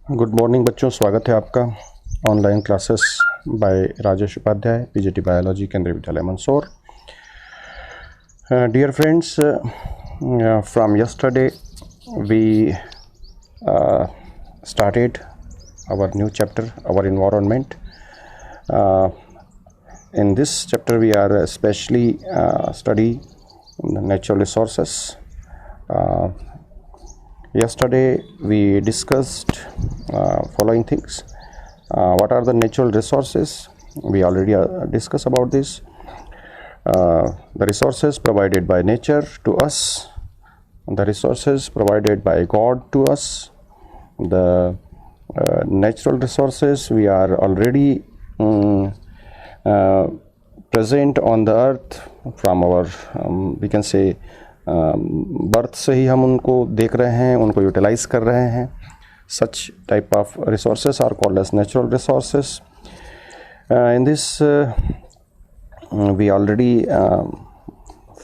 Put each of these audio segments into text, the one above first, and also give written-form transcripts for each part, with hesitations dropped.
Good morning बच्चों, स्वागत है आपका online classes by Rajesh Upadhyay, PGT biology, Kendriya Vidyalaya Mandsaur. Dear friends, from yesterday we started our new chapter, our environment. In this chapter we are especially study the natural resources. Yesterday we discussed following things. What are the natural resources? We already discussed about this. The resources provided by nature to us, the resources provided by God to us, the natural resources we are already present on the earth from our we can say birth से ही हम उनको देख रहे हैं, उनको utilise कर रहे हैं. Such type of resources are called as natural resources. In this we already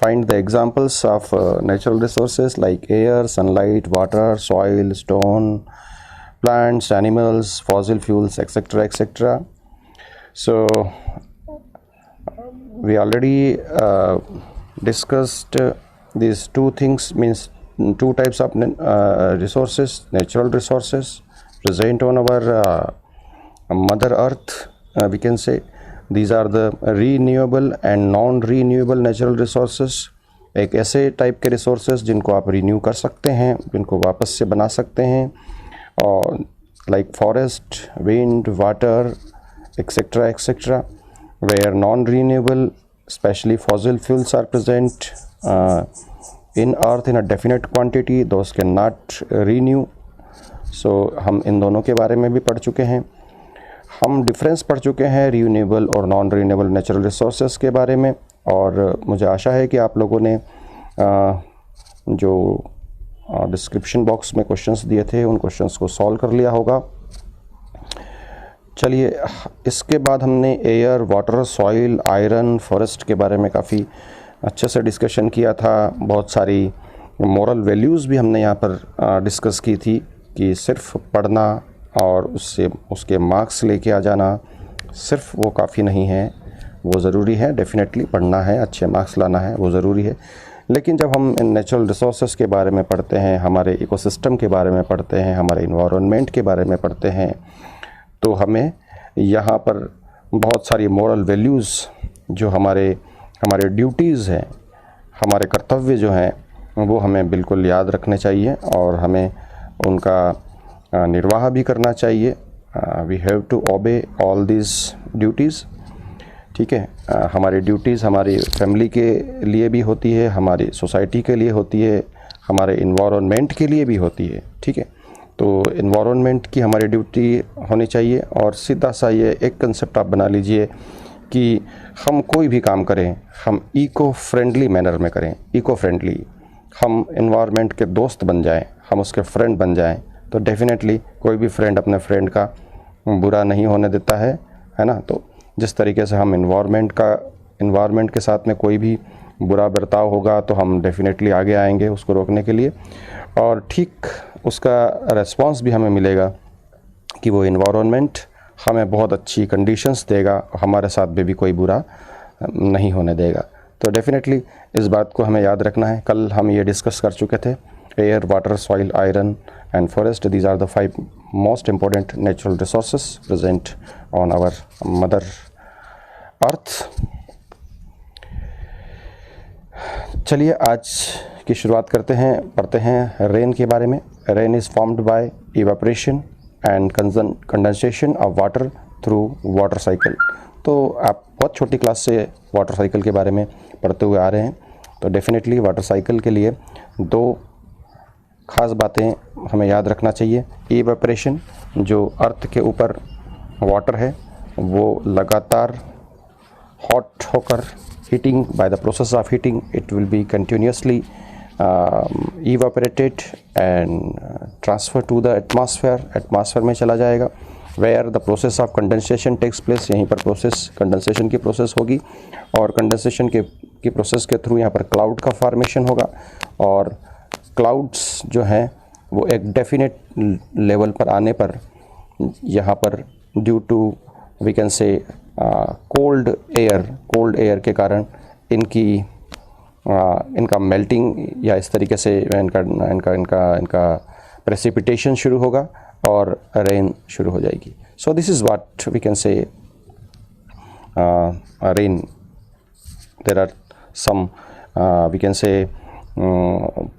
find the examples of natural resources like air, sunlight, water, soil, stone, plants, animals, fossil fuels, etc., etc. So we already discussed these two things, means two types of resources, natural resources present on our mother earth. We can say these are the renewable and non-renewable natural resources. एक ऐसे type के resources जिनको आप renew कर सकते हैं, जिनको वापस से बना सकते हैं, और like forest, wind, water, etc., etc. Where non-renewable, especially fossil fuels, are present in earth in a definite quantity, those cannot renew. So हम इन दोनों के बारे में भी पढ़ चुके हैं. हम डिफरेंस पढ़ चुके हैं रिन्यूएबल और नॉन रिन्यूएबल नेचुरल रिसोर्सेज के बारे में, और मुझे आशा है कि आप लोगों ने जो डिस्क्रिप्शन बॉक्स में क्वेश्चंस दिए थे उन क्वेश्चंस को सॉल्व कर लिया होगा. चलिए, इसके बाद हमने air, water, soil, iron, forest के बारे में काफ़ी अच्छे से डिस्कशन किया था. बहुत सारी मोरल वैल्यूज़ भी हमने यहाँ पर डिस्कस की थी कि सिर्फ पढ़ना और उसके मार्क्स लेके आ जाना सिर्फ वो काफ़ी नहीं है. वो ज़रूरी है, डेफिनेटली पढ़ना है, अच्छे मार्क्स लाना है, वो ज़रूरी है. लेकिन जब हम इन नेचुरल रिसोर्सेज के बारे में पढ़ते हैं, हमारे इकोसिस्टम के बारे में पढ़ते हैं, हमारे इन्वायरमेंट के बारे में पढ़ते हैं, तो हमें यहाँ पर बहुत सारी मोरल वैल्यूज़ जो हमारे ड्यूटीज़ हैं, हमारे कर्तव्य जो हैं, वो हमें बिल्कुल याद रखने चाहिए और हमें उनका निर्वाह भी करना चाहिए. We have to obey all this duties. ठीक है, हमारी ड्यूटीज़ हमारी फैमिली के लिए भी होती है, हमारी सोसाइटी के लिए होती है, हमारे इन्वायरमेंट के लिए भी होती है. ठीक है, तो इन्वायरमेंट की हमारी ड्यूटी होनी चाहिए. और सीधा सा ये एक कंसेप्ट आप बना लीजिए कि हम कोई भी काम करें, हम इको फ्रेंडली मैनर में करें. इको फ्रेंडली, हम इन्वायरमेंट के दोस्त बन जाएं, हम उसके फ्रेंड बन जाएं, तो डेफिनेटली कोई भी फ्रेंड अपने फ्रेंड का बुरा नहीं होने देता है ना. तो जिस तरीके से हम इन्वायरमेंट के साथ में कोई भी बुरा बर्ताव होगा तो हम डेफिनेटली आगे आएंगे उसको रोकने के लिए, और ठीक उसका रेस्पॉन्स भी हमें मिलेगा कि वो इन्वायरमेंट हमें बहुत अच्छी कंडीशंस देगा, हमारे साथ भी कोई बुरा नहीं होने देगा. तो डेफिनेटली इस बात को हमें याद रखना है. कल हम ये डिस्कस कर चुके थे, air, water, soil, iron and forest, these are the 5 most important natural resources present on our mother earth. चलिए, आज की शुरुआत करते हैं, पढ़ते हैं रेन के बारे में. Rain is formed by evaporation and condensation of water through water cycle. तो आप बहुत छोटी क्लास से वाटर साइकिल के बारे में पढ़ते हुए आ रहे हैं, तो डेफिनेटली वाटर साइकिल के लिए 2 ख़ास बातें हमें याद रखना चाहिए. इवेपोरेशन, जो अर्थ के ऊपर वाटर है वो लगातार हॉट होकर, heating, bye the process of heating it will be continuously evaporated and transfer to the atmosphere में चला जाएगा. where the process of condensation takes place, यहीं पर प्रोसेस कंडेंसेशन की प्रोसेस होगी, और कंडेंसेशन की प्रोसेस के थ्रू यहाँ पर क्लाउड का फॉर्मेशन होगा. और क्लाउड्स जो हैं वो एक डेफिनेट लेवल पर आने पर यहाँ पर due to we can say cold air के कारण इनका मेल्टिंग या इस तरीके से इनका प्रेसिपिटेशन शुरू होगा और रेन शुरू हो जाएगी. So this is what we can say rain. There are some we can say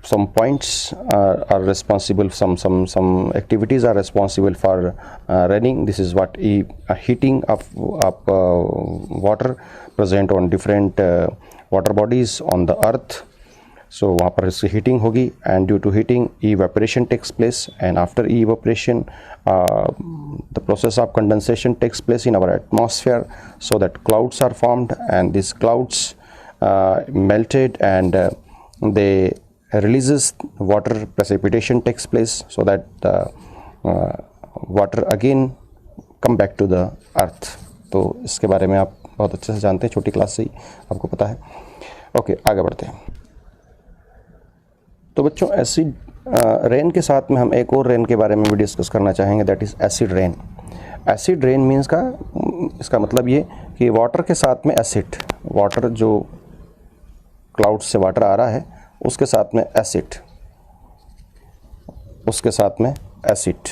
some points are responsible, some activities are responsible for raining. This is what heating of water present on different water bodies on the earth. So वहाँ पर इसकी heating होगी, and due to heating evaporation takes place, and after evaporation the process of condensation takes place in our atmosphere, so that clouds are formed, and these clouds melted and they releases water, precipitation takes place, so that the water again come back to the earth. तो इसके बारे में आप बहुत अच्छे से जानते हैं, छोटी क्लास से ही आपको पता है. ओके, आगे बढ़ते हैं. तो बच्चों, एसिड रेन के साथ में हम एक और रेन के बारे में भी डिस्कस करना चाहेंगे, that is acid rain. Acid rain means इसका मतलब ये कि वाटर के साथ में एसिड, वाटर जो क्लाउड से वाटर आ रहा है उसके साथ में एसिड, उसके साथ में एसिड,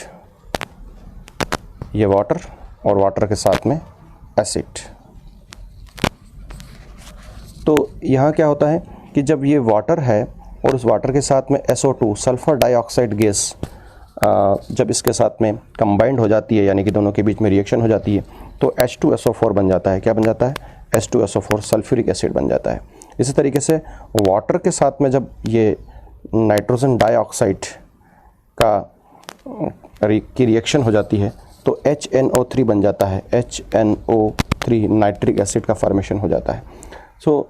ये वाटर और वाटर के साथ में एसिड. तो यहाँ क्या होता है कि जब ये वाटर है और उस वाटर के साथ में SO2 सल्फ़र डाइऑक्साइड गैस जब इसके साथ में कंबाइंड हो जाती है, यानी कि दोनों के बीच में रिएक्शन हो जाती है, तो H2SO4 बन जाता है. क्या बन जाता है? H2SO4 सल्फ्यूरिक एसिड बन जाता है. इसी तरीके से वाटर के साथ में जब ये नाइट्रोजन डाइऑक्साइड की रिएक्शन हो जाती है तो HNO3 बन जाता है. HNO3 नाइट्रिक एसिड का फॉर्मेशन हो जाता है. सो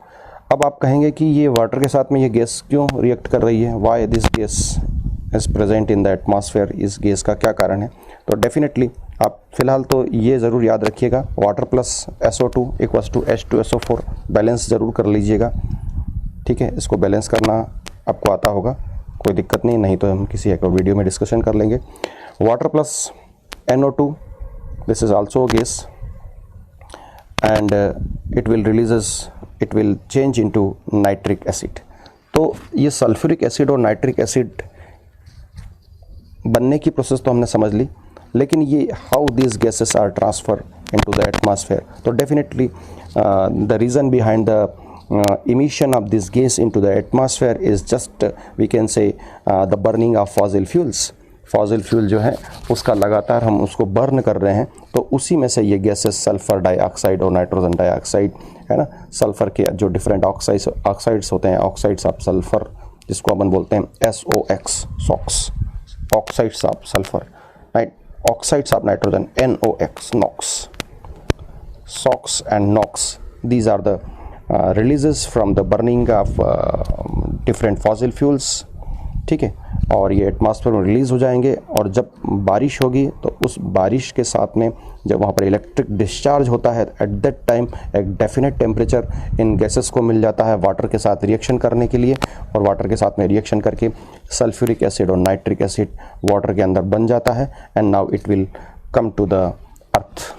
अब आप कहेंगे कि ये वाटर के साथ में ये गैस क्यों रिएक्ट कर रही है, why this gas is present in the atmosphere, इस गैस का क्या कारण है. तो डेफिनेटली आप फिलहाल तो ये ज़रूर याद रखिएगा, water plus SO2 equals to H2SO4 balance ज़रूर कर लीजिएगा. ठीक है, इसको बैलेंस करना आपको आता होगा, कोई दिक्कत नहीं तो हम किसी एक वीडियो में डिस्कशन कर लेंगे. Water plus NO2, this is also gas and it will change into nitric acid. तो ये सल्फ्यूरिक एसिड और नाइट्रिक एसिड बनने की प्रोसेस तो हमने समझ ली, लेकिन ये how these gases are transfer into the atmosphere. तो definitely the reason behind the emission of this gas into the atmosphere is just we can say the burning of fossil fuels. Fossil fuel जो है उसका लगातार हम उसको burn कर रहे हैं, तो उसी में से ये गैसेस सल्फ़र डाइऑक्साइड और नाइट्रोजन डाइऑक्साइड है ना. सल्फ़र के जो डिफरेंट ऑक्साइड्स होते हैं, ऑक्साइड्स ऑफ सल्फ़र जिसको अपन बोलते हैं SOX, SOx, oxides of sulphur, right, oxides of nitrogen NOx, NOx, SOX and NOx. These are the releases from the burning of different fossil fuels. ठीक है, और ये एटमॉस्फेयर में रिलीज़ हो जाएंगे, और जब बारिश होगी तो उस बारिश के साथ में जब वहाँ पर इलेक्ट्रिक डिस्चार्ज होता है, एट दैट टाइम एक डेफिनेट टेम्परेचर इन गैसेस को मिल जाता है वाटर के साथ रिएक्शन करने के लिए, और वाटर के साथ में रिएक्शन करके सल्फ्यूरिक एसिड और नाइट्रिक एसिड वाटर के अंदर बन जाता है, and now it will come to the earth.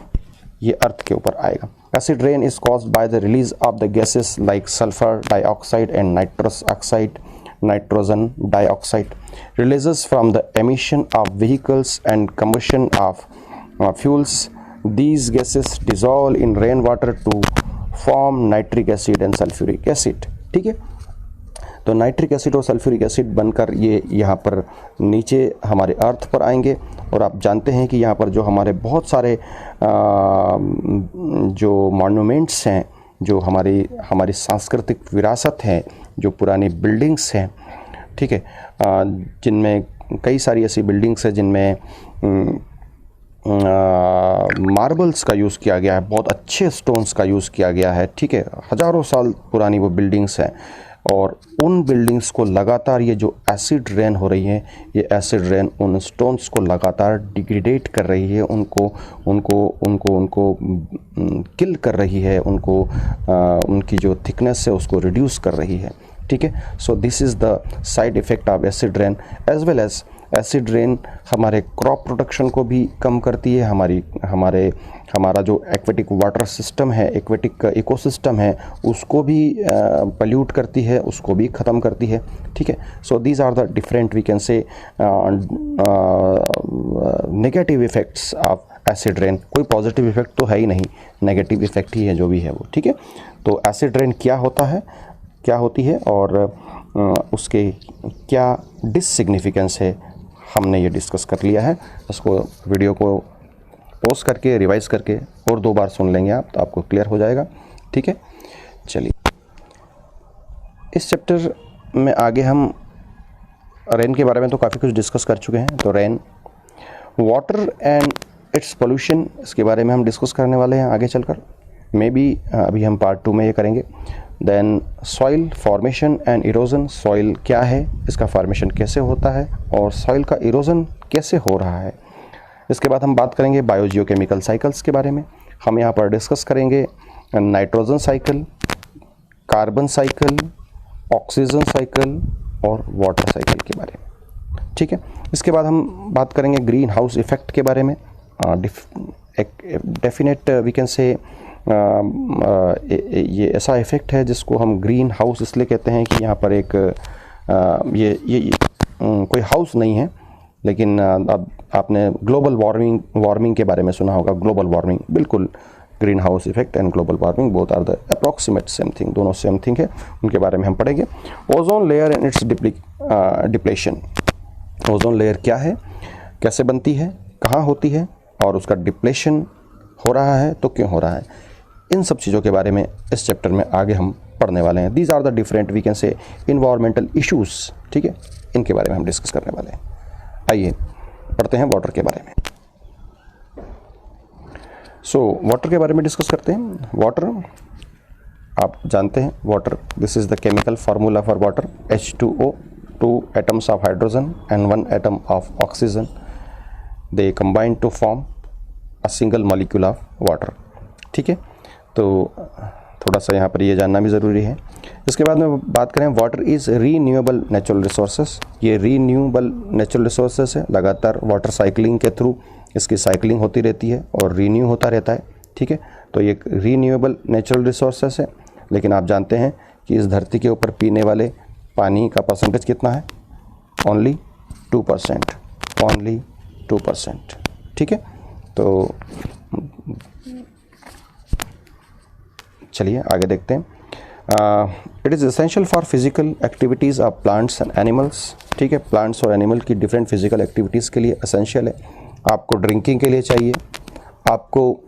ये अर्थ के ऊपर आएगा. Acid rain is caused by the release of the gases like sulfur dioxide and nitrous oxide, nitrogen dioxide, releases from the emission of vehicles and combustion of fuels. These gases dissolve in rainwater to form nitric acid and sulfuric acid. ठीक है, तो nitric acid और sulphuric acid बनकर ये यहाँ पर नीचे हमारे अर्थ पर आएंगे. और आप जानते हैं कि यहाँ पर जो हमारे बहुत सारे जो मॉन्यूमेंट्स हैं, जो हमारी सांस्कृतिक विरासत है, जो पुरानी बिल्डिंग्स हैं, ठीक है, जिनमें कई सारी ऐसी बिल्डिंग्स हैं जिनमें मार्बल्स का यूज़ किया गया है, बहुत अच्छे स्टोन्स का यूज़ किया गया है. ठीक है, हज़ारों साल पुरानी वो बिल्डिंग्स हैं, और उन बिल्डिंग्स को लगातार ये जो एसिड रेन हो रही है, ये एसिड रेन उन स्टोन्स को लगातार डिग्रेडेट कर रही है, उनको किल कर रही है, उनकी जो थिकनेस है उसको रिड्यूस कर रही है. ठीक है, so this is the side effect of acid rain, as well as acid rain हमारे क्रॉप प्रोडक्शन को भी कम करती है, हमारा जो एक्वेटिक वाटर सिस्टम है, एक्वेटिक इकोसिस्टम है, उसको भी पल्यूट करती है, उसको भी ख़त्म करती है। ठीक है, so these are the different we can say negative effects of acid rain. कोई पॉजिटिव इफ़ेक्ट तो है ही नहीं, नेगेटिव इफ़ेक्ट ही है जो भी है वो। ठीक है, तो एसिड रेन क्या होता है, क्या होती है और उसके क्या डिससिग्निफिकेंस है, हमने ये डिस्कस कर लिया है। इसको वीडियो को पॉज करके रिवाइज करके और 2 बार सुन लेंगे आप, तो आपको क्लियर हो जाएगा। ठीक है, चलिए इस चैप्टर में आगे हम रेन के बारे में तो काफ़ी कुछ डिस्कस कर चुके हैं। तो rain, water and it's pollution, इसके बारे में हम डिस्कस करने वाले हैं आगे चलकर। मे बी अभी हम पार्ट 2 में ये करेंगे। Then soil formation and erosion, soil क्या है, इसका फॉर्मेशन कैसे होता है और सॉइल का इरोजन कैसे हो रहा है। इसके बाद हम बात करेंगे बायोजियोकेमिकल साइकिल्स के बारे में। हम यहाँ पर डिस्कस करेंगे nitrogen cycle, carbon cycle, oxygen cycle और वाटर साइकिल के बारे में। ठीक है, इसके बाद हम बात करेंगे ग्रीन हाउस इफेक्ट के बारे में। डेफिनेट वी कैन से ये ऐसा इफ़ेक्ट है जिसको हम ग्रीन हाउस इसलिए कहते हैं कि यहाँ पर एक ये कोई हाउस नहीं है, लेकिन अब आपने ग्लोबल वार्मिंग के बारे में सुना होगा। ग्लोबल वार्मिंग, बिल्कुल, green house effect and global warming both are the approximate same thing, दोनों सेम थिंग है, उनके बारे में हम पढ़ेंगे। Ozone layer and its depletion, ozone layer क्या है, कैसे बनती है, कहाँ होती है और उसका डिप्लेशन हो रहा है तो क्यों हो रहा है, इन सब चीज़ों के बारे में इस चैप्टर में आगे हम पढ़ने वाले हैं। These are the different we can say environmental issues. ठीक है, इनके बारे में हम डिस्कस करने वाले हैं। आइए पढ़ते हैं वाटर के बारे में। सो वाटर के बारे में डिस्कस करते हैं। वाटर, आप जानते हैं water, this is the chemical formula for water, H2O, 2 atoms of hydrogen and 1 atom of oxygen, they combine to form a single molecule of water। ठीक है, तो थोड़ा सा यहाँ पर ये जानना भी ज़रूरी है। इसके बाद में बात करें, water is renewable natural resources, ये रीन्यूएबल नेचुरल रिसोर्सेस है, लगातार वाटर साइकिलिंग के थ्रू इसकी साइकिलिंग होती रहती है और रीन्यू होता रहता है। ठीक है, तो ये रीन्यूएबल नेचुरल रिसोर्सेस है, लेकिन आप जानते हैं कि इस धरती के ऊपर पीने वाले पानी का परसेंटेज कितना है, ओनली 2%, ओनली 2%। ठीक है, तो चलिए आगे देखते हैं। It is essential for physical activities of plants and animals. ठीक है, प्लांट्स और एनिमल की डिफरेंट फिजिकल एक्टिविटीज़ के लिए एसेंशियल है। आपको ड्रिंकिंग के लिए चाहिए, आपको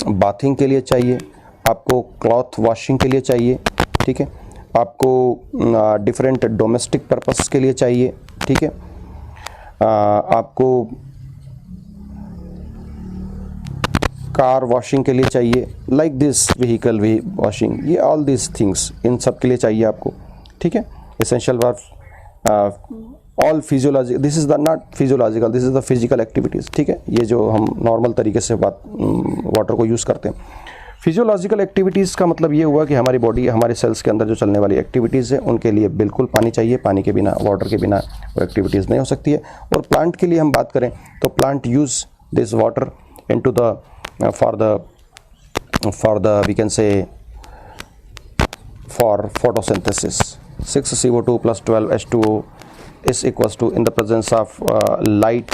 बाथिंग के लिए चाहिए, आपको क्लॉथ वॉशिंग के लिए चाहिए। ठीक है, आपको डिफरेंट डोमेस्टिक पर्पस के लिए चाहिए। ठीक है, आपको कार वॉशिंग के लिए चाहिए, लाइक दिस व्हीकल वॉशिंग, ये ऑल दिस थिंग्स, इन सब के लिए चाहिए आपको। ठीक है, essential for all physiological, this is the not physiological, this is the physical activities. ठीक है, ये जो हम नॉर्मल तरीके से वाटर को यूज़ करते हैं। फिजियोलॉजिकल एक्टिविटीज़ का मतलब ये हुआ कि हमारी बॉडी, हमारे सेल्स के अंदर जो चलने वाली एक्टिविटीज़ है उनके लिए बिल्कुल पानी चाहिए, पानी के बिना, वाटर के बिना वो एक्टिविटीज़ नहीं हो सकती है। और प्लांट के लिए हम बात करें तो plant use this water into the for the we can say for photosynthesis। 6 CO2 plus 12 H2O is equals to, in the presence of light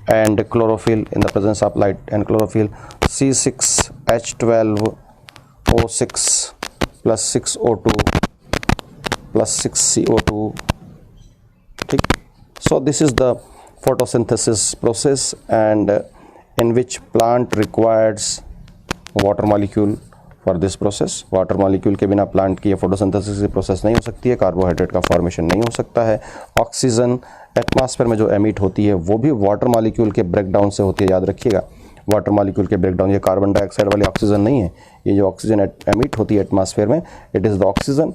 and chlorophyll, in the presence of light and chlorophyll, C6H12O6 plus 6O2 plus 6 CO2। ठीक, so this is the photosynthesis process and in which plant requires water molecule for this process। Water molecule के बिना plant की photosynthesis की process नहीं हो सकती है, carbohydrate का फॉर्मेशन नहीं हो सकता है। ऑक्सीजन एटमॉस्फेयर में जो एमिट होती है वो भी वाटर मॉलिक्यूल के ब्रेकडाउन से होती है, याद रखिएगा। वाटर मॉलिक्यूल के ब्रेकडाउन, ये कार्बन डाइऑक्साइड वाली ऑक्सीजन नहीं है, ये जो ऑक्सीजन एमिट होती है एटमॉस्फेयर में, it is the oxygen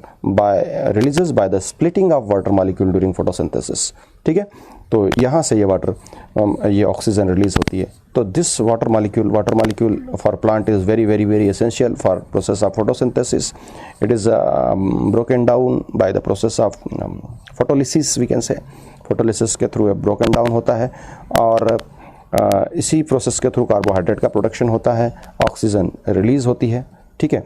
releases by the splitting of water molecule during photosynthesis. ठीक है, तो यहाँ से ये ऑक्सीजन रिलीज होती है। तो this water molecule for plant is very essential for process of photosynthesis. It is broken down by the process of photolysis, we can say. Photolysis के थ्रू ब्रोकन डाउन होता है और इसी प्रोसेस के through carbohydrate का production होता है, oxygen release होती है, ठीक है।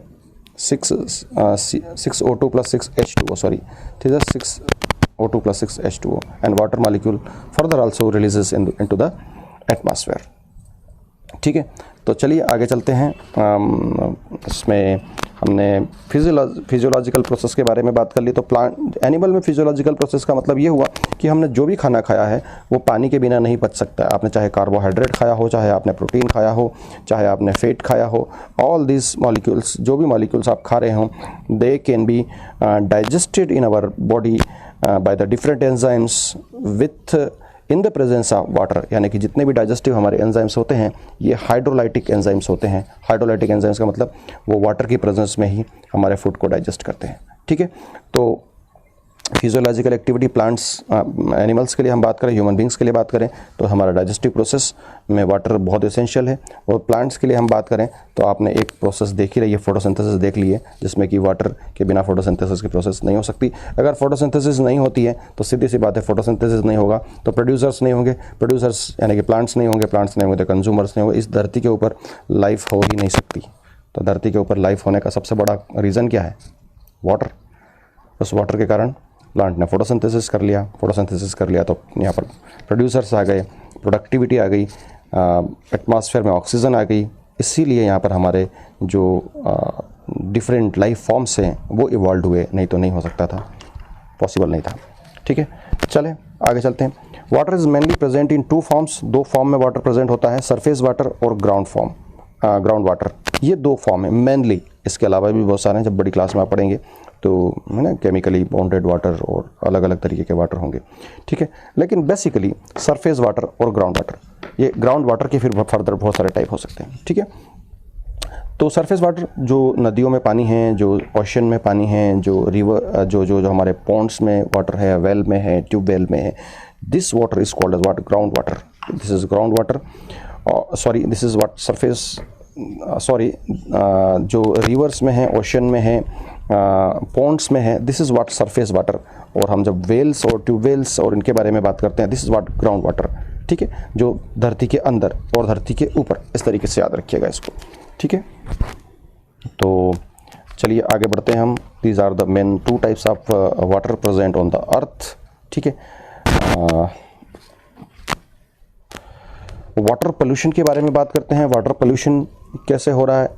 6O2 plus 6H2O, सॉरी, ठीक है, 6O2 plus 6H2O and water molecule further also releases into the atmosphere, ठीक है। तो चलिए आगे चलते हैं। इसमें हमने फिजियोलॉजिकल प्रोसेस के बारे में बात कर ली। तो प्लांट एनिमल में फिजियोलॉजिकल प्रोसेस का मतलब ये हुआ कि हमने जो भी खाना खाया है वो पानी के बिना नहीं पच सकता। आपने चाहे कार्बोहाइड्रेट खाया हो, चाहे आपने प्रोटीन खाया हो, चाहे आपने फैट खाया हो, ऑल दिस मॉलिक्यूल्स, जो भी मॉलिक्यूल्स आप खा रहे हो, they can be digested in our body by the different enzymes within the presence of water. यानी कि जितने भी डाइजेस्टिव हमारे एंजाइम्स होते हैं ये हाइड्रोलाइटिक एंजाइम्स होते हैं। हाइड्रोलाइटिक एंजाइम्स का मतलब वो वाटर की प्रेजेंस में ही हमारे फूड को डाइजेस्ट करते हैं, ठीक है। तो फिजियोलॉजिकल एक्टिविटी प्लांट्स, एनिमल्स के लिए हम बात करें, ह्यूमन बींग्स के लिए बात करें तो हमारा डाइजेस्टिव प्रोसेस में वाटर बहुत एसेंशियल है। और प्लांट्स के लिए हम बात करें तो आपने एक प्रोसेस देख ही रही है, फोटोसिंथेसिस देख ली है, जिसमें कि वाटर के बिना फोटोसिंथेसिस की प्रोसेस नहीं हो सकती। अगर फोटोसिंथेसिस नहीं होती है तो सीधी सी बात है, फोटोसिंथेसिस नहीं होगा तो प्रोड्यूसर्स नहीं होंगे, प्रोड्यूसर्स यानी कि प्लांट्स नहीं होंगे, प्लांट्स नहीं होंगे तो कंज्यूमर्स नहीं होंगे। इस धरती के ऊपर लाइफ हो ही नहीं सकती। तो धरती के ऊपर लाइफ होने का सबसे बड़ा रीज़न क्या है? वाटर। उस वाटर के कारण प्लांट ने फोटोसिंथेसिस कर लिया, फोटोसिंथेसिस कर लिया तो यहाँ पर प्रोड्यूसर्स आ गए, प्रोडक्टिविटी आ गई, एटमॉस्फेयर में ऑक्सीजन आ गई। इसीलिए यहाँ पर हमारे जो डिफरेंट लाइफ फॉर्म्स हैं वो इवॉल्व हुए, नहीं तो नहीं हो सकता था, पॉसिबल नहीं था, ठीक है। चलें आगे चलते हैं। Water is mainly present in two forms, दो फॉर्म में वाटर प्रेजेंट होता है, सरफेस वाटर और ग्राउंड वाटर। ये दो फॉर्म है मेनली, इसके अलावा भी बहुत सारे हैं, जब बड़ी क्लास में आप पढ़ेंगे तो है ना, केमिकली बाउंडेड वाटर और अलग अलग तरीके के वाटर होंगे, ठीक है। लेकिन बेसिकली सरफेस वाटर और ग्राउंड वाटर, ये ग्राउंड वाटर के फिर फर्दर बहुत सारे टाइप हो सकते हैं, ठीक है। तो सरफेस वाटर जो नदियों में पानी है, जो ओशन में पानी है, जो रिवर जो हमारे पॉन्ड्स में वाटर है, वेल में है, ट्यूबवेल में है, this water is called as ground water. This is ground water, sorry this is what surface, sorry जो रिवर्स में है, ओशन में है, पॉन्ड्स में है, this is what surface water. और हम जब वेल्स और ट्यूबवेल्स और इनके बारे में बात करते हैं, this is what ground water, ठीक है, जो धरती के अंदर और धरती के ऊपर, इस तरीके से याद रखिएगा इसको, ठीक है। तो चलिए आगे बढ़ते हैं हम। These are the main two types of water present on the earth, ठीक है। वाटर पोल्यूशन के बारे में बात करते हैं। वाटर पोल्यूशन कैसे हो रहा है,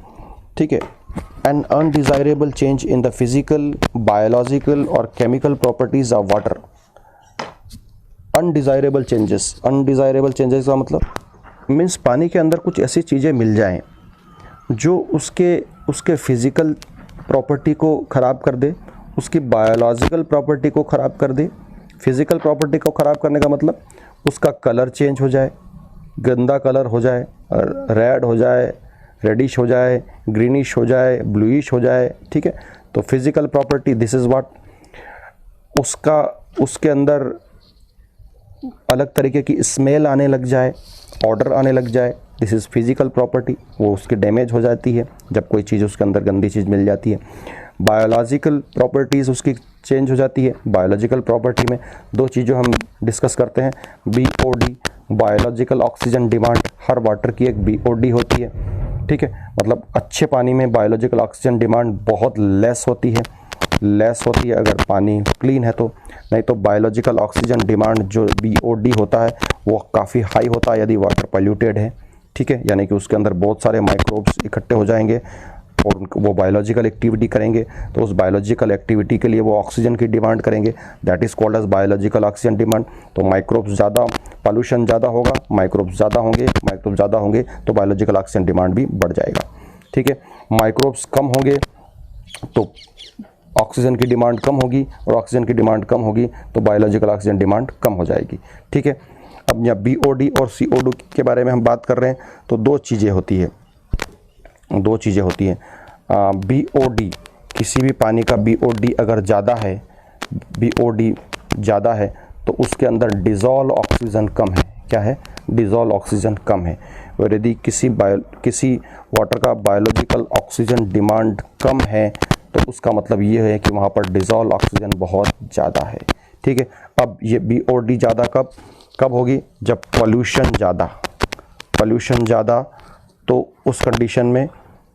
ठीक है। An undesirable change in the physical, biological और chemical properties of water. Undesirable changes का मतलब मीन्स पानी के अंदर कुछ ऐसी चीज़ें मिल जाएं जो उसके फिजिकल प्रॉपर्टी को ख़राब कर दे, उसकी बायोलॉजिकल प्रॉपर्टी को ख़राब कर दे। फिजिकल प्रॉपर्टी को ख़राब करने का मतलब उसका कलर चेंज हो जाए, गंदा कलर हो जाए, रेड हो जाए, रेडिश हो जाए, ग्रीनिश हो जाए, ब्लूइश हो जाए, ठीक है। तो physical property, this is what, उसके अंदर अलग तरीके की स्मेल आने लग जाए, ऑर्डर आने लग जाए, दिस इज़ फिजिकल प्रॉपर्टी। वो उसकी डैमेज हो जाती है जब कोई चीज़ उसके अंदर गंदी चीज़ मिल जाती है। बायोलॉजिकल प्रॉपर्टीज़ उसकी चेंज हो जाती है। बायोलॉजिकल प्रॉपर्टी में दो चीज़ें हम डिस्कस करते हैं, BOD, बायोलॉजिकल ऑक्सीजन डिमांड। हर वाटर की एक BOD होती है, ठीक है। मतलब अच्छे पानी में बायोलॉजिकल ऑक्सीजन डिमांड बहुत लेस होती है अगर पानी क्लीन है तो। नहीं तो बायोलॉजिकल ऑक्सीजन डिमांड जो BOD होता है वो काफ़ी हाई होता है यदि वाटर पोल्यूटेड है, ठीक है। यानी कि उसके अंदर बहुत सारे माइक्रोब्स इकट्ठे हो जाएंगे और वो बायोलॉजिकल एक्टिविटी करेंगे, तो उस बायोलॉजिकल एक्टिविटी के लिए वो ऑक्सीजन की डिमांड करेंगे, that is called as biological oxygen demand. तो माइक्रोब्स ज़्यादा, पॉल्यूशन ज़्यादा होगा, माइक्रोब्स ज़्यादा होंगे तो बायोलॉजिकल ऑक्सीजन डिमांड भी बढ़ जाएगा, ठीक है। माइक्रोब्स कम होंगे तो ऑक्सीजन की डिमांड कम होगी, और ऑक्सीजन की डिमांड कम होगी तो बायोलॉजिकल ऑक्सीजन डिमांड कम हो जाएगी, ठीक है। अब यहाँ BOD और CO2 के बारे में हम बात कर रहे हैं तो दो चीज़ें होती है। BOD, किसी भी पानी का BOD अगर ज़्यादा है तो उसके अंदर डिज़ोल्व ऑक्सीजन कम है। क्या है? डिज़ोल्व ऑक्सीजन कम है। और यदि किसी वाटर का बायोलॉजिकल ऑक्सीजन डिमांड कम है तो उसका मतलब ये है कि वहाँ पर डिज़ोल्व ऑक्सीजन बहुत ज़्यादा है, ठीक है। अब ये BOD ज़्यादा कब होगी? जब पॉल्यूशन ज़्यादा, तो उस कंडीशन में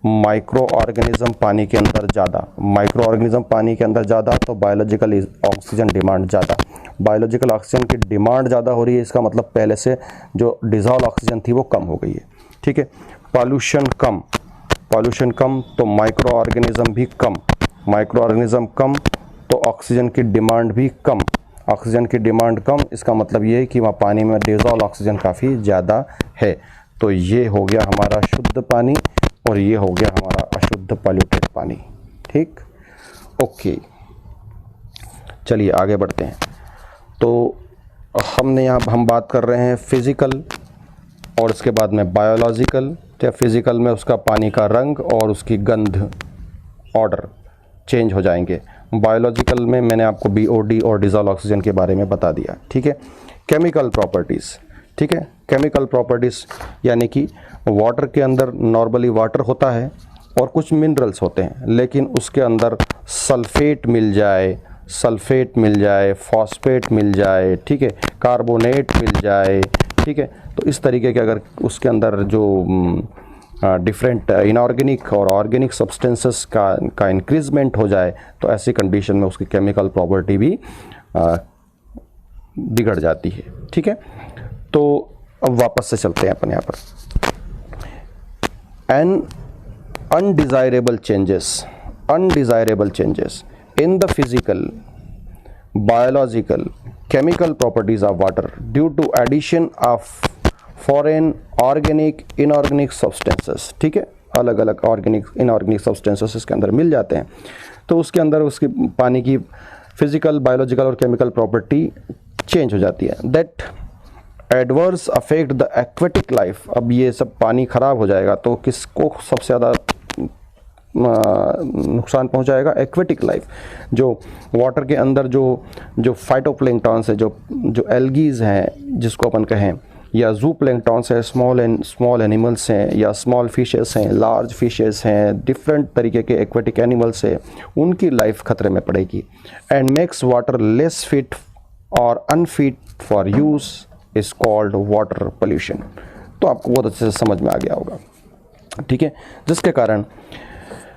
माइक्रो ऑर्गेनिज्म पानी के अंदर ज़्यादा, तो बायोलॉजिकल ऑक्सीजन डिमांड ज़्यादा। बायोलॉजिकल ऑक्सीजन की डिमांड ज़्यादा हो रही है, इसका मतलब पहले से जो डिज़ोल्व ऑक्सीजन थी वो कम हो गई है, ठीक है। पॉल्यूशन कम तो माइक्रो ऑर्गेनिज्म कम तो ऑक्सीजन की डिमांड भी कम। इसका मतलब ये है कि वहाँ पानी में डिज़ोल्व ऑक्सीजन काफ़ी ज़्यादा है। तो ये हो गया हमारा शुद्ध पानी और ये हो गया हमारा अशुद्ध पॉल्यूटेड पानी, ठीक। ओके, चलिए आगे बढ़ते हैं। तो हम बात कर रहे हैं फिज़िकल और इसके बाद में बायोलॉजिकल। या फिज़िकल में उसका पानी का रंग और उसकी गंध, ऑर्डर चेंज हो जाएंगे। बायोलॉजिकल में मैंने आपको BOD और डिज़ोल्व ऑक्सीजन के बारे में बता दिया, ठीक है। केमिकल प्रॉपर्टीज़, ठीक है। केमिकल प्रॉपर्टीज़ यानी कि वाटर के अंदर नॉर्मली वाटर होता है और कुछ मिनरल्स होते हैं, लेकिन उसके अंदर सल्फेट मिल जाए, फॉस्फेट मिल जाए, ठीक है, कार्बोनेट मिल जाए, ठीक है। तो इस तरीके के अगर उसके अंदर जो डिफरेंट इनऑर्गेनिक और ऑर्गेनिक सब्सटेंसेस का इंक्रीजमेंट हो जाए, तो ऐसी कंडीशन में उसकी केमिकल प्रॉपर्टी भी बिगड़ जाती है, ठीक है। तो अब वापस से चलते हैं अपन यहाँ पर। An undesirable changes in the physical, biological, chemical properties of water due to addition of foreign organic, inorganic substances, ठीक है। अलग अलग ऑर्गेनिक, इनऑर्गेनिक सब्सटेंसेस इसके अंदर मिल जाते हैं, तो उसके अंदर उसकी पानी की फिजिकल, बायोलॉजिकल और केमिकल प्रॉपर्टी चेंज हो जाती है। That adverse affect the aquatic life. अब ये सब पानी खराब हो जाएगा तो किसको सबसे ज़्यादा नुकसान पहुंचाएगा? Aquatic life. जो वाटर के अंदर जो फाइटोप्लैंक्टन्स है, जो एल्गीज हैं जिसको अपन कहें, या जू प्लैंक्टन्स है, स्मॉल एनिमल्स हैं, या स्मॉल फिशेस हैं, लार्ज फिशेस हैं, डिफरेंट तरीके के एक्वेटिक एनिमल्स हैं, उनकी लाइफ खतरे में पड़ेगी। And makes water less fit और unfit for use is called water pollution. तो आपको बहुत अच्छे से समझ में आ गया होगा, ठीक है। जिसके कारण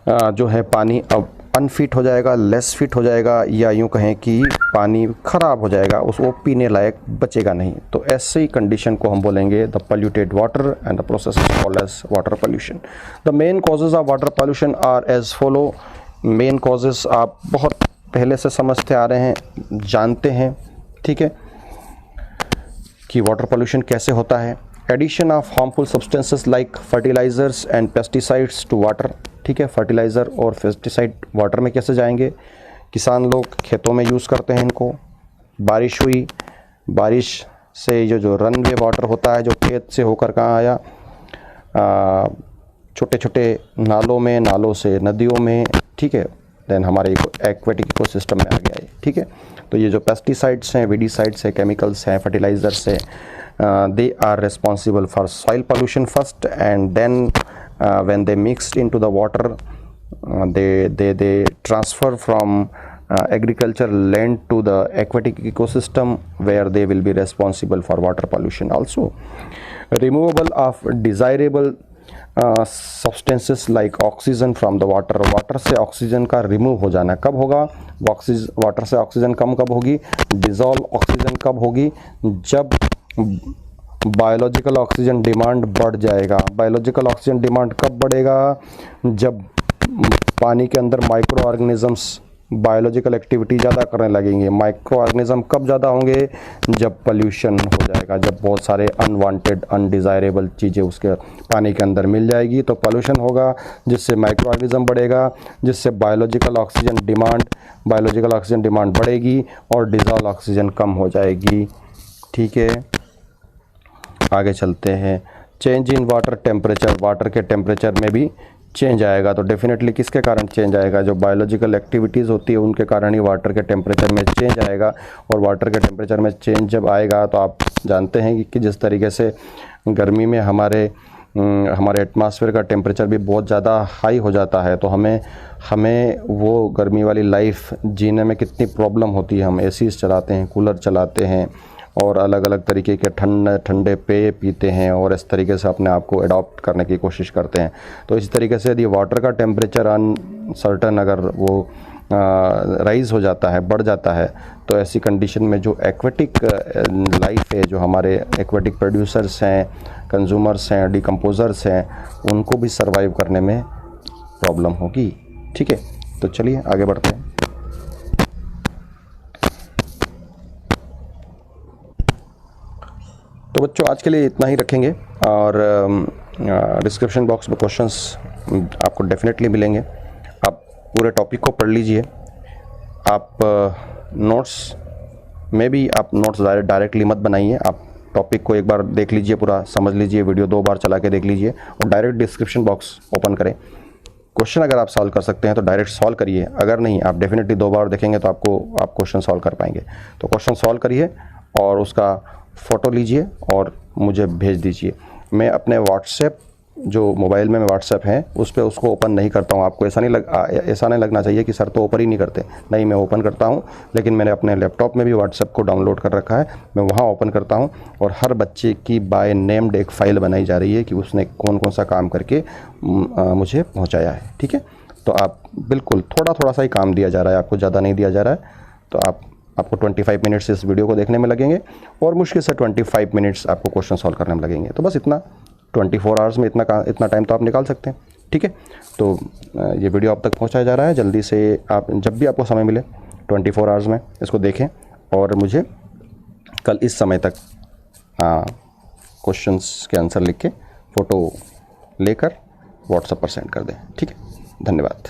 जो है पानी अब अनफिट हो जाएगा, लेस फिट हो जाएगा, या यूँ कहें कि पानी ख़राब हो जाएगा, उसको पीने लायक बचेगा नहीं। तो ऐसे कंडीशन को हम बोलेंगे the polluted water and the process is called as water pollution. The main causes of water pollution are as follow. Main causes आप बहुत पहले से समझते आ रहे हैं, जानते हैं, ठीक है, कि वाटर पोल्यूशन कैसे होता है। Addition of harmful substances like fertilisers and pesticides to water, ठीक है। फर्टिलाइज़र और पेस्टिसाइड वाटर में कैसे जाएंगे? किसान लोग खेतों में यूज़ करते हैं इनको। बारिश हुई, बारिश से जो रन वे वाटर होता है, जो खेत से होकर कहाँ आया, छोटे छोटे नालों में, नालों से नदियों में, ठीक है, देन हमारे एक्वेटिक इकोसिस्टम में आ गया है, ठीक है। तो ये जो पेस्टिसाइड्स हैं, वीडिसाइड्स हैं, केमिकल्स हैं, फर्टिलाइजर्स हैं, they are responsible for soil pollution first, and then when they mixed into the water, they transfer from agriculture land to the aquatic ecosystem, where they will be responsible for water pollution also. Removal of desirable substances like oxygen from the water. Water से oxygen का remove हो जाना कब होगा? Water से oxygen कब होगी? Dissolve oxygen कब होगी? जब बायोलॉजिकल ऑक्सीजन डिमांड बढ़ जाएगा। बायोलॉजिकल ऑक्सीजन डिमांड कब बढ़ेगा? जब पानी के अंदर माइक्रो ऑर्गेनिजम्स बायोलॉजिकल एक्टिविटी ज़्यादा करने लगेंगे। माइक्रो ऑर्गेनिज्म कब ज़्यादा होंगे? जब पोल्यूशन हो जाएगा, जब बहुत सारे अनवांटेड, अनडिज़ायरेबल चीज़ें उसके पानी के अंदर मिल जाएगी, तो पोल्यूशन होगा, जिससे माइक्रो ऑर्गेनिज्म बढ़ेगा, जिससे बायोलॉजिकल ऑक्सीजन डिमांड बढ़ेगी और डिज़ॉल्व ऑक्सीजन कम हो जाएगी, ठीक है। आगे चलते हैं। Change in water temperature. Water के टेम्परेचर में भी चेंज आएगा, तो डेफिनेटली किसके कारण चेंज आएगा? जो बायोलॉजिकल एक्टिविटीज़ होती है उनके कारण ही वाटर के टेम्परेचर में चेंज आएगा। और वाटर के टेम्परेचर में चेंज जब आएगा तो आप जानते हैं कि जिस तरीके से गर्मी में हमारे हमारे एटमॉस्फेयर का टेम्परेचर भी बहुत ज़्यादा हाई हो जाता है, तो हमें वो गर्मी वाली लाइफ जीने में कितनी प्रॉब्लम होती है। हम एसीज़ चलाते हैं, कूलर चलाते हैं और अलग अलग तरीके के ठंडे पेय पीते हैं और इस तरीके से अपने आप को अडॉप्ट करने की कोशिश करते हैं। तो इस तरीके से यदि वाटर का टेम्परेचर अनसर्टन अगर वो राइज़ हो जाता है, बढ़ जाता है, तो ऐसी कंडीशन में जो एक्वेटिक लाइफ है, जो हमारे एक्वेटिक प्रोड्यूसर्स हैं, कंज्यूमर्स हैं, डिकम्पोज़र्स हैं, उनको भी सर्वाइव करने में प्रॉब्लम होगी। ठीक है, तो चलिए आगे बढ़ते हैं। तो बच्चों आज के लिए इतना ही रखेंगे और डिस्क्रिप्शन बॉक्स में क्वेश्चंस आपको डेफिनेटली मिलेंगे। आप पूरे टॉपिक को पढ़ लीजिए। आप नोट्स में भी आप नोट्स डायरेक्टली मत बनाइए। आप टॉपिक को एक बार देख लीजिए, पूरा समझ लीजिए, वीडियो 2 बार चला के देख लीजिए और डायरेक्ट डिस्क्रिप्शन बॉक्स ओपन करें। क्वेश्चन अगर आप सॉल्व कर सकते हैं तो डायरेक्ट सॉल्व करिए, अगर नहीं आप डेफिनेटली 2 बार देखेंगे तो आप क्वेश्चन सॉल्व कर पाएंगे। तो क्वेश्चन सॉल्व करिए और उसका फ़ोटो लीजिए और मुझे भेज दीजिए। मैं अपने व्हाट्सएप, जो मोबाइल में व्हाट्सएप है, उस पर उसको ओपन नहीं करता हूँ। आपको ऐसा नहीं लगना चाहिए कि सर तो ओपन ही नहीं करते। नहीं, मैं ओपन करता हूँ, लेकिन मैंने अपने लैपटॉप में भी व्हाट्सएप को डाउनलोड कर रखा है। मैं वहाँ ओपन करता हूँ और हर बच्चे की बाय नेम्ड एक फ़ाइल बनाई जा रही है कि उसने कौन कौन सा काम करके मुझे पहुँचाया है। ठीक है, तो आप बिल्कुल थोड़ा सा ही काम दिया जा रहा है, आपको ज़्यादा नहीं दिया जा रहा है। तो आपको 25 मिनट्स इस वीडियो को देखने में लगेंगे और मुश्किल से 25 मिनट्स आपको क्वेश्चन सॉल्व करने में लगेंगे। तो बस इतना, 24 आवर्स में इतना टाइम तो आप निकाल सकते हैं। ठीक है, तो ये वीडियो आप तक पहुंचाया जा रहा है। जल्दी से आप जब भी आपको समय मिले 24 आवर्स में इसको देखें और मुझे कल इस समय तक क्वेश्चंस के आंसर लिख के फ़ोटो लेकर व्हाट्सएप पर सेंड कर दें। ठीक है, धन्यवाद।